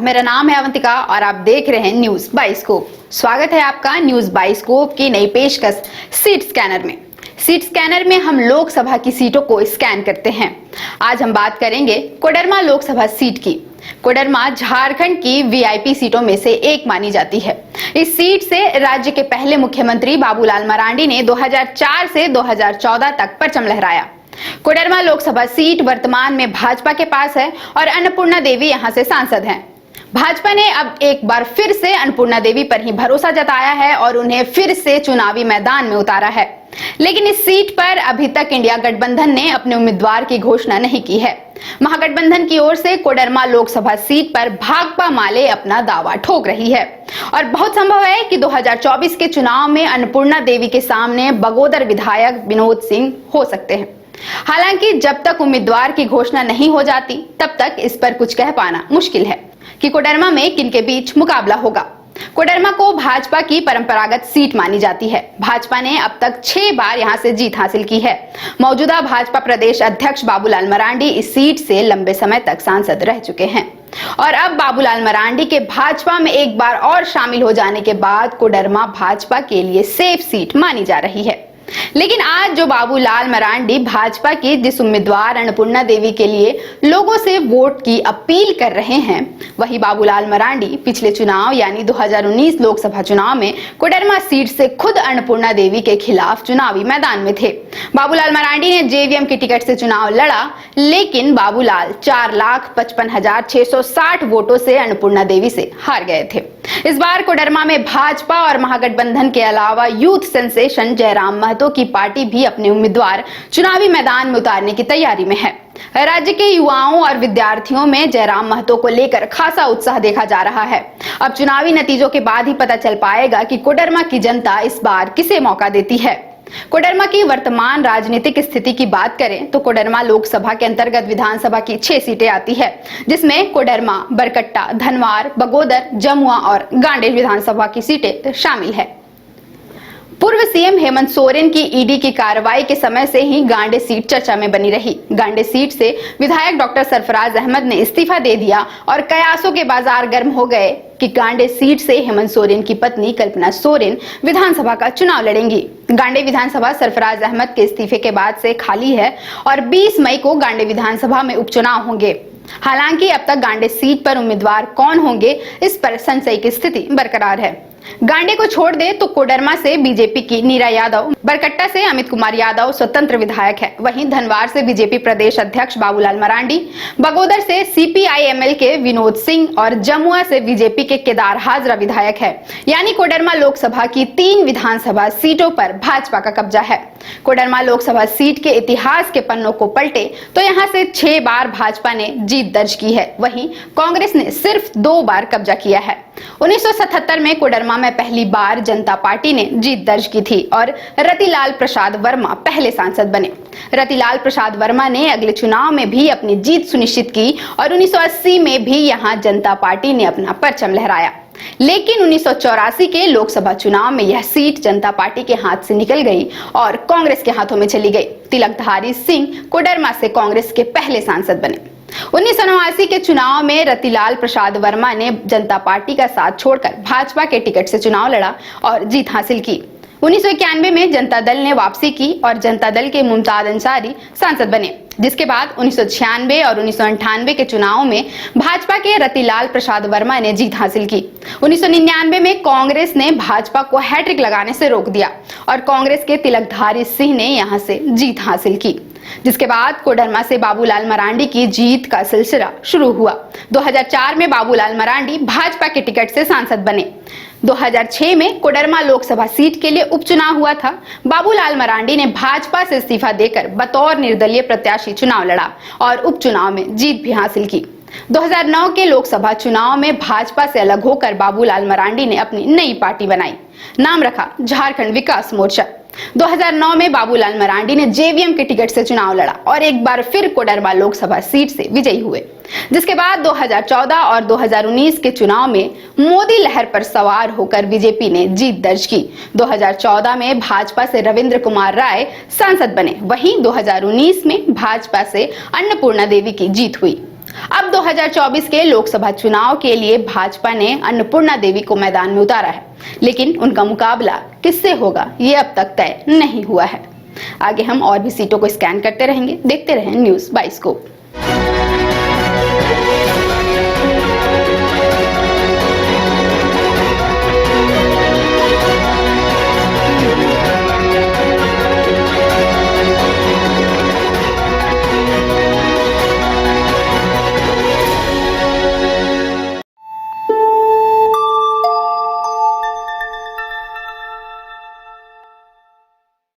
मेरा नाम है अवंतिका और आप देख रहे हैं न्यूज बाइस्कोप। स्वागत है आपका न्यूज बाइस्कोप की नई पेशकश सीट स्कैनर में। सीट स्कैनर में हम लोकसभा की सीटों को स्कैन करते हैं। आज हम बात करेंगे कोडरमा लोकसभा सीट की। कोडरमा झारखंड की वीआईपी सीटों में से एक मानी जाती है। इस सीट से राज्य के पहले मुख्यमंत्री बाबूलाल मरांडी ने 2004 से 2014 तक परचम लहराया। कोडरमा लोकसभा सीट वर्तमान में भाजपा के पास है और अन्नपूर्णा देवी यहां से सांसद हैं। भाजपा ने अब एक बार फिर से अन्नपूर्णा देवी पर ही भरोसा जताया है और उन्हें फिर से चुनावी मैदान में उतारा है। लेकिन इस सीट पर अभी तक इंडिया गठबंधन ने अपने उम्मीदवार की घोषणा नहीं की है। महागठबंधन की ओर से कोडरमा लोकसभा सीट पर भाकपा माले अपना दावा ठोक रही है और बहुत संभव है कि 2024 के चुनाव में अन्नपूर्णा देवी के सामने बगोदर विधायक विनोद सिंह हो सकते हैं। हालांकि जब तक उम्मीदवार की घोषणा नहीं हो जाती तब तक इस पर कुछ कह पाना मुश्किल है कि कोडरमा में किनके बीच मुकाबला होगा। कोडरमा को भाजपा की परंपरागत सीट मानी जाती है। भाजपा ने अब तक 6 बार यहां से जीत हासिल की है। मौजूदा भाजपा प्रदेश अध्यक्ष बाबूलाल मरांडी इस सीट से लंबे समय तक सांसद रह चुके हैं और अब बाबूलाल मरांडी के भाजपा में एक बार और शामिल हो जाने के बाद कोडरमा भाजपा के लिए सेफ सीट मानी जा रही है। लेकिन आज जो बाबूलाल मरांडी भाजपा की जिस उम्मीदवार अन्नपूर्णा देवी के लिए लोगों से वोट की अपील कर रहे हैं, वही बाबूलाल मरांडी पिछले चुनाव यानी 2019 लोकसभा चुनाव में कोडरमा सीट से खुद अन्नपूर्णा देवी के खिलाफ चुनावी मैदान में थे। बाबूलाल मरांडी ने जेवीएम की टिकट से चुनाव लड़ा, लेकिन बाबूलाल 4,55,660 वोटों से अन्नपूर्णा देवी से हार गए थे। इस बार कोडरमा में भाजपा और महागठबंधन के अलावा यूथ सेंसेशन जयराम महतो की पार्टी भी अपने उम्मीदवार चुनावी मैदान में उतारने की तैयारी में है। राज्य के युवाओं और विद्यार्थियों में जयराम महतो को लेकर खासा उत्साह देखा जा रहा है। अब चुनावी नतीजों के बाद ही पता चल पाएगा कि कोडरमा की जनता इस बार किसे मौका देती है। कोडरमा की वर्तमान राजनीतिक स्थिति की बात करें तो कोडरमा लोकसभा के अंतर्गत विधानसभा की 6 सीटें आती है, जिसमें कोडरमा, बरकट्टा, धनवार, बगोदर, जमुआ और गांडेय विधानसभा की सीटें शामिल है। पूर्व सीएम हेमंत सोरेन की ईडी की कार्रवाई के समय से ही गांडे सीट चर्चा में बनी रही। गांडे सीट से विधायक डॉक्टर सरफराज अहमद ने इस्तीफा दे दिया और कयासों के बाजार गर्म हो गए कि गांडे सीट से हेमंत सोरेन की पत्नी कल्पना सोरेन विधानसभा का चुनाव लड़ेंगी। गांडे विधानसभा सरफराज अहमद के इस्तीफे के बाद से खाली है और 20 मई को गांडे विधानसभा में उपचुनाव होंगे। हालांकि अब तक गांडे सीट पर उम्मीदवार कौन होंगे, इस पर संशय की स्थिति बरकरार है। गांडे को छोड़ दे तो कोडरमा से बीजेपी की नीरा यादव, बरकट्टा से अमित कुमार यादव स्वतंत्र विधायक है। वहीं धनवार से बीजेपी प्रदेश अध्यक्ष बाबूलाल मरांडी, बगोदर से सीपीआईएमएल के विनोद सिंह और जमुआ से बीजेपी के केदार हाजरा विधायक है। यानी कोडरमा लोकसभा की 3 विधानसभा सीटों पर भाजपा का कब्जा है। कोडरमा लोकसभा सीट के इतिहास के पन्नों को पलटे तो यहाँ से 6 बार भाजपा ने जीत दर्ज की है। वहीं कांग्रेस ने सिर्फ 2 बार कब्जा किया है। 1977 में कोडरमा में पहली बार जनता पार्टी ने जीत दर्ज की थी और रतिलाल प्रसाद वर्मा पहले सांसद बने। रतिलाल प्रसाद वर्मा ने अगले चुनाव में भी अपनी जीत सुनिश्चित की और 1980 में भी यहां जनता पार्टी ने अपना परचम लहराया। लेकिन 1984 के लोकसभा चुनाव में यह सीट जनता पार्टी के हाथ से निकल गई और कांग्रेस के हाथों में चली गई। तिलकधारी सिंह कोडरमा से कांग्रेस के पहले सांसद बने। 1989 के चुनाव में रतिलाल प्रसाद वर्मा ने जनता पार्टी का साथ छोड़कर भाजपा के टिकट से चुनाव लड़ा और जीत हासिल की। 1991 में जनता दल ने वापसी की और जनता दल के मुमताज अंसारी सांसद बने, जिसके बाद 1996 और 1998 के चुनाव में भाजपा के रतिलाल प्रसाद वर्मा ने जीत हासिल की। 1999 में कांग्रेस ने भाजपा को हैट्रिक लगाने से रोक दिया और कांग्रेस के तिलकधारी सिंह ने यहां से जीत हासिल की, जिसके बाद कोडरमा से बाबूलाल मरांडी की जीत का सिलसिला शुरू हुआ। 2004 में बाबूलाल मरांडी भाजपा के टिकट से सांसद बने। 2006 में कोडरमा लोकसभा सीट के लिए उपचुनाव हुआ था। बाबूलाल मरांडी ने भाजपा से इस्तीफा देकर बतौर निर्दलीय प्रत्याशी चुनाव लड़ा और उपचुनाव में जीत भी हासिल की। 2009 के लोकसभा चुनाव में भाजपा से अलग होकर बाबूलाल मरांडी ने अपनी नई पार्टी बनाई, नाम रखा झारखंड विकास मोर्चा। 2009 में बाबूलाल मरांडी ने जेवीएम के टिकट से चुनाव लड़ा और एक बार फिर कोडरमा लोकसभा सीट से विजयी हुए, जिसके बाद 2014 और 2019 के चुनाव में मोदी लहर पर सवार होकर बीजेपी ने जीत दर्ज की। 2014 में भाजपा से रविंद्र कुमार राय सांसद बने। वहीं 2019 में भाजपा से अन्नपूर्णा देवी की जीत हुई। अब 2024 के लोकसभा चुनाव के लिए भाजपा ने अन्नपूर्णा देवी को मैदान में उतारा है, लेकिन उनका मुकाबला किससे होगा ये अब तक तय नहीं हुआ है। आगे हम और भी सीटों को स्कैन करते रहेंगे। देखते रहें न्यूज़ बाइस्कोप।